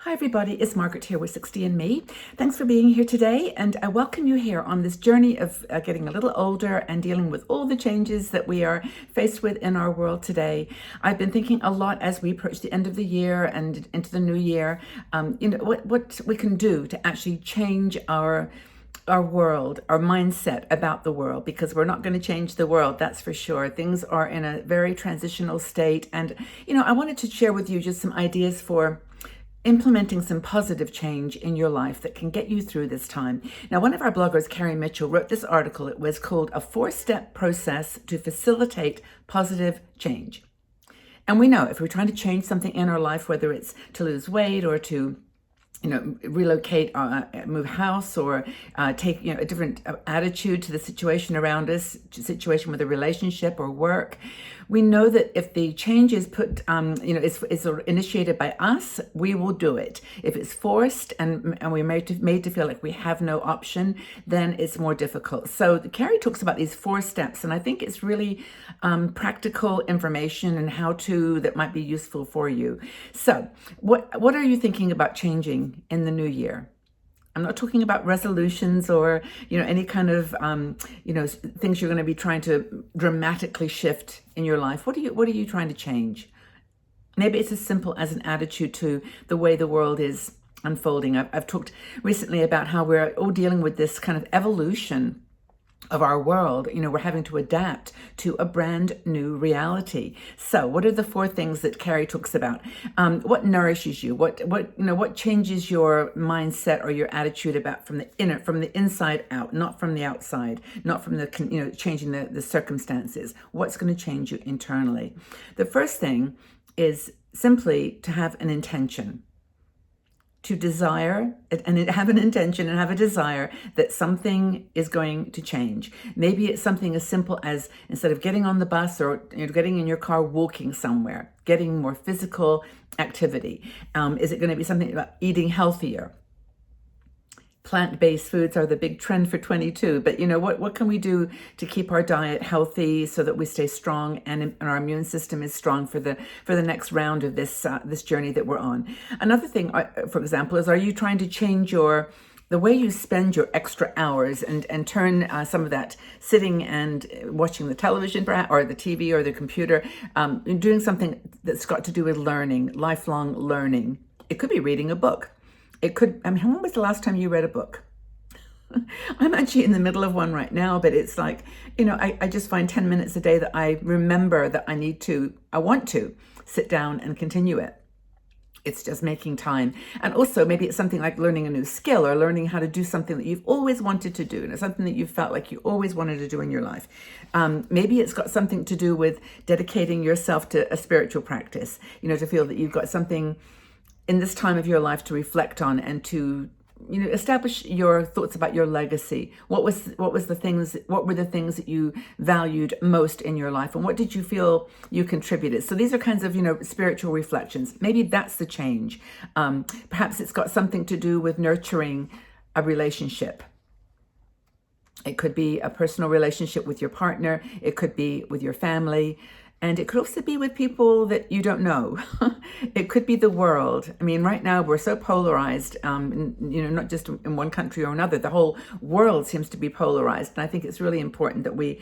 Hi everybody, it's Margaret here with 60andMe. Thanks for being here today, and I welcome you here on this journey of getting a little older and dealing with all the changes that we are faced with in our world today. I've been thinking a lot as we approach the end of the year and into the new year, what we can do to actually change our world, our mindset about the world, because we're not going to change the world, that's for sure. Things are in a very transitional state, and I wanted to share with you just some ideas for implementing some positive change in your life that can get you through this time. Now, one of our bloggers, Carrie Mitchell, wrote this article. It was called A 4-Step Process to Facilitate Positive Change. And we know if we're trying to change something in our life, whether it's to lose weight or to relocate, move house, or take a different attitude to the situation around us, situation with a relationship or work. We know that if the change is put, is initiated by us, we will do it. If it's forced and we're made to feel like we have no option, then it's more difficult. So Carrie talks about these 4 steps, and I think it's really practical information and how-to that might be useful for you. So what are you thinking about changing in the new year? I'm not talking about resolutions or, any kind of, things you're going to be trying to dramatically shift in your life. What are you trying to change? Maybe it's as simple as an attitude to the way the world is unfolding. I've talked recently about how we're all dealing with this kind of evolution of our world. We're having to adapt to a brand new reality. So what are the 4 things that Carrie talks about? What nourishes you? What changes your mindset or your attitude about from the inside out, not from the outside, not from the, changing the circumstances. What's going to change you internally? The first thing is simply to have an intention. To desire and have an intention and have a desire that something is going to change. Maybe it's something as simple as, instead of getting on the bus or getting in your car, walking somewhere, getting more physical activity. Is it going to be something about eating healthier? Plant-based foods are the big trend for 22, but what can we do to keep our diet healthy so that we stay strong and our immune system is strong for the next round of this journey that we're on? Another thing, for example, is, are you trying to change the way you spend your extra hours and turn some of that sitting and watching the television or the TV or the computer, doing something that's got to do with learning, lifelong learning? It could be reading a book. It could, when was the last time you read a book? I'm actually in the middle of one right now, but it's like, I just find 10 minutes a day that I remember that I want to sit down and continue it. It's just making time. And also maybe it's something like learning a new skill or learning how to do something that you've always wanted to do, and it's something that you felt like you always wanted to do in your life. Maybe it's got something to do with dedicating yourself to a spiritual practice, to feel that you've got something in this time of your life to reflect on and to establish your thoughts about your legacy. What were the things that you valued most in your life, and what did you feel you contributed? So these are kinds of spiritual reflections. Maybe that's the change. Perhaps it's got something to do with nurturing a relationship. It could be a personal relationship with your partner. It could be with your family. And it could also be with people that you don't know. It could be the world. Right now we're so polarized, not just in one country or another. The whole world seems to be polarized. And I think it's really important that we,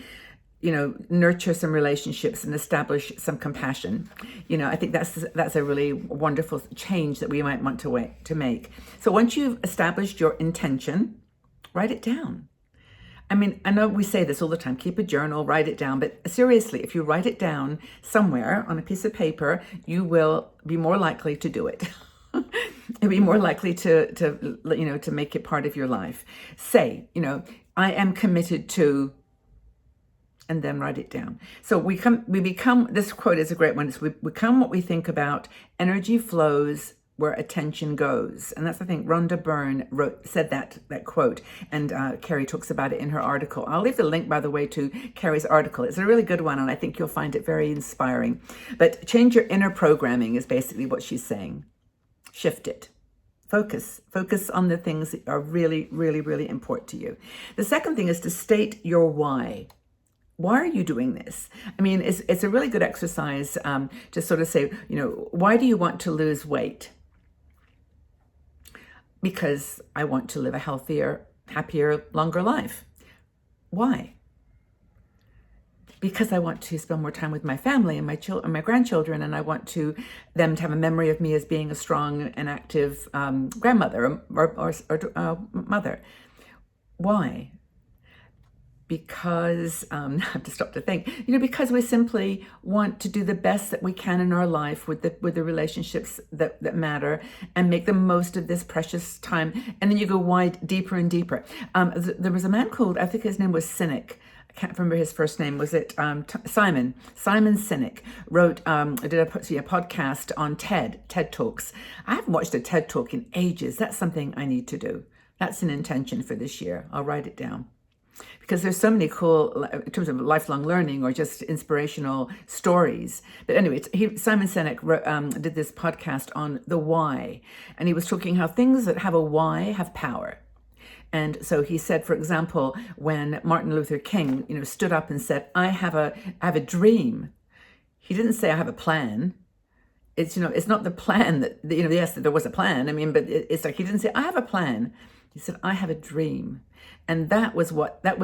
nurture some relationships and establish some compassion. I think that's a really wonderful change that we might want to make. So once you've established your intention, write it down. I know we say this all the time, keep a journal, write it down, but seriously, if you write it down somewhere on a piece of paper, you will be more likely to do it. You'll be more likely to make it part of your life. Say, I am committed to, and then write it down. So we become, this quote is a great one, it's, we become what we think about, energy flows where attention goes. And that's, I think, Rhonda Byrne said that quote, and Carrie talks about it in her article. I'll leave the link, by the way, to Carrie's article. It's a really good one, and I think you'll find it very inspiring. But change your inner programming is basically what she's saying. Shift it. Focus on the things that are really, really, really important to you. The second thing is to state your why. Why are you doing this? It's a really good exercise to sort of say, why do you want to lose weight? Because I want to live a healthier, happier, longer life. Why? Because I want to spend more time with my family and my grandchildren, and I want them to have a memory of me as being a strong and active grandmother or mother. Why? Because I have to stop to think. Because we simply want to do the best that we can in our life with the relationships that matter, and make the most of this precious time. And then you go deeper and deeper. There was a man called, I think his name was Sinek. I can't remember his first name. Was it Simon Sinek wrote, did a podcast on TED Talks. I haven't watched a TED Talk in ages. That's something I need to do. That's an intention for this year. I'll write it down. Because there's so many cool, in terms of lifelong learning or just inspirational stories. But anyway, Simon Sinek did this podcast on the why. And he was talking how things that have a why have power. And so he said, for example, when Martin Luther King, stood up and said, I have a dream. He didn't say I have a plan. It's not the plan that, yes, there was a plan. but it's like, he didn't say, I have a plan. He said, I have a dream. And that was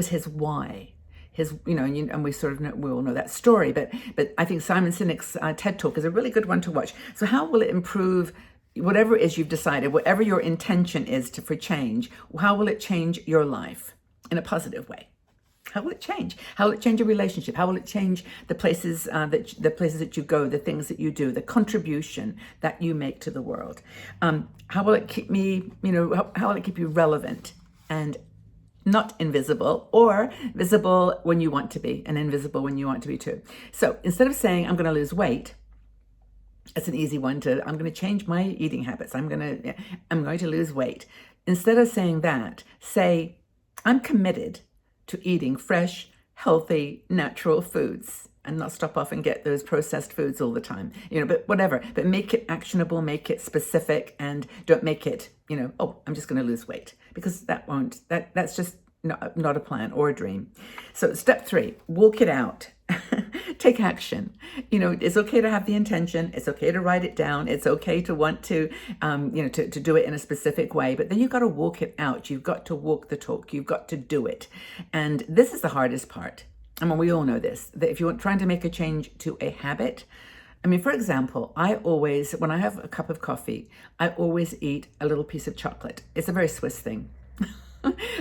his why. And we sort of we all know that story. But I think Simon Sinek's TED Talk is a really good one to watch. So how will it improve whatever it is you've decided, whatever your intention is for change? How will it change your life in a positive way? How will it change? How will it change your relationship? How will it change the places that you go, the things that you do, the contribution that you make to the world? How will it keep how will it keep you relevant and not invisible, or visible when you want to be and invisible when you want to be too? So instead of saying, I'm going to lose weight, it's an easy one I'm going to change my eating habits. I'm going to lose weight. Instead of saying that, say, I'm committed to eating fresh, healthy, natural foods, and not stop off and get those processed foods all the time. But whatever. But make it actionable, make it specific, and don't make it, I'm just going to lose weight, because that's just not a plan or a dream. So step 3, walk it out. Take action. It's okay to have the intention. It's okay to write it down. It's okay to want to, to do it in a specific way. But then you've got to walk it out. You've got to walk the talk. You've got to do it. And this is the hardest part. We all know this, that if you're trying to make a change to a habit, for example, I always, when I have a cup of coffee, I always eat a little piece of chocolate. It's a very Swiss thing.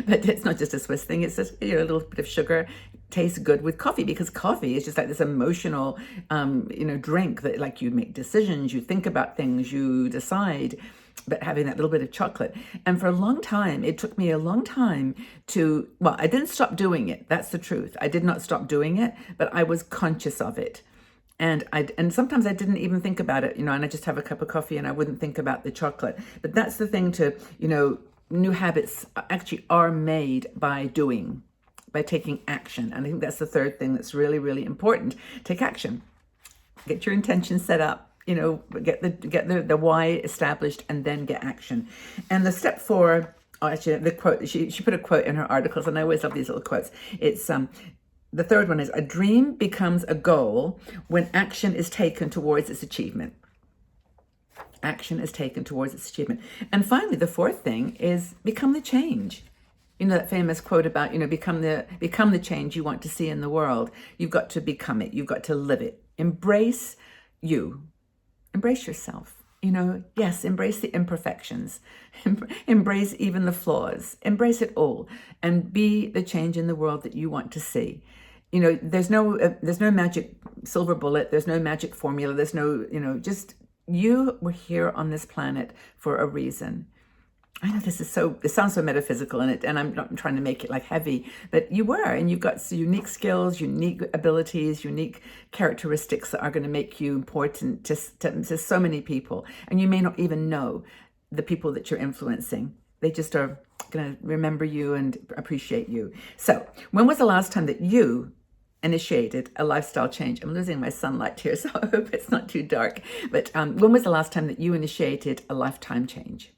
But it's not just a Swiss thing. It's just a little bit of sugar. Tastes good with coffee, because coffee is just like this emotional, drink that, like, you make decisions, you think about things, you decide. But having that little bit of chocolate. And for a long time, it took me a long time I didn't stop doing it. That's the truth. I did not stop doing it, but I was conscious of it. And sometimes I didn't even think about it, and I just have a cup of coffee and I wouldn't think about the chocolate. But that's the thing new habits actually are made by taking action. And I think that's the third thing that's really, really important. Take action. Get your intention set up. Get the why established, and then get action. And the step 4, actually the quote, she put a quote in her articles, and I always love these little quotes. It's the third one is, a dream becomes a goal when action is taken towards its achievement. Action is taken towards its achievement. And finally, the fourth thing is become the change. That famous quote about, become the change you want to see in the world. You've got to become it. You've got to live it. Embrace you. Embrace yourself. Yes, embrace the imperfections. Embrace even the flaws. Embrace it all, and be the change in the world that you want to see. There's no magic silver bullet. There's no magic formula. There's no, just you were here on this planet for a reason. I know it sounds so metaphysical and I'm not trying to make it like heavy, but you were, and you've got unique skills, unique abilities, unique characteristics that are going to make you important to so many people. And you may not even know the people that you're influencing. They just are going to remember you and appreciate you. So when was the last time that you initiated a lifestyle change? I'm losing my sunlight here, so I hope it's not too dark. But when was the last time that you initiated a lifetime change?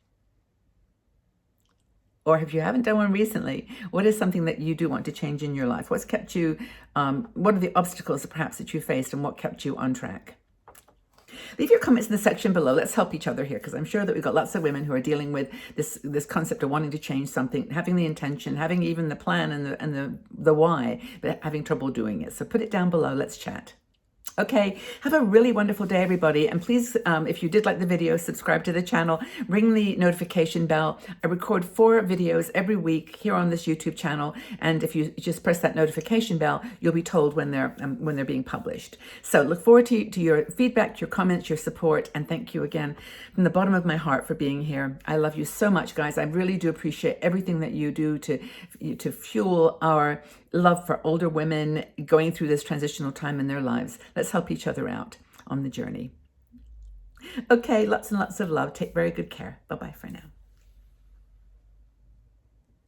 Or if you haven't done one recently, what is something that you do want to change in your life? What's kept you, what are the obstacles perhaps that you faced, and what kept you on track? Leave your comments in the section below. Let's help each other here, because I'm sure that we've got lots of women who are dealing with this concept of wanting to change something, having the intention, having even the plan and the why, but having trouble doing it. So put it down below. Let's chat. Okay, have a really wonderful day, everybody. And please, if you did like the video, subscribe to the channel, ring the notification bell. I record 4 videos every week here on this YouTube channel. And if you just press that notification bell, you'll be told when they're being published. So look forward to your feedback, your comments, your support. And thank you again from the bottom of my heart for being here. I love you so much, guys. I really do appreciate everything that you do to fuel our love for older women going through this transitional time in their lives. Let's help each other out on the journey. Okay, lots and lots of love. Take very good care. Bye-bye for now.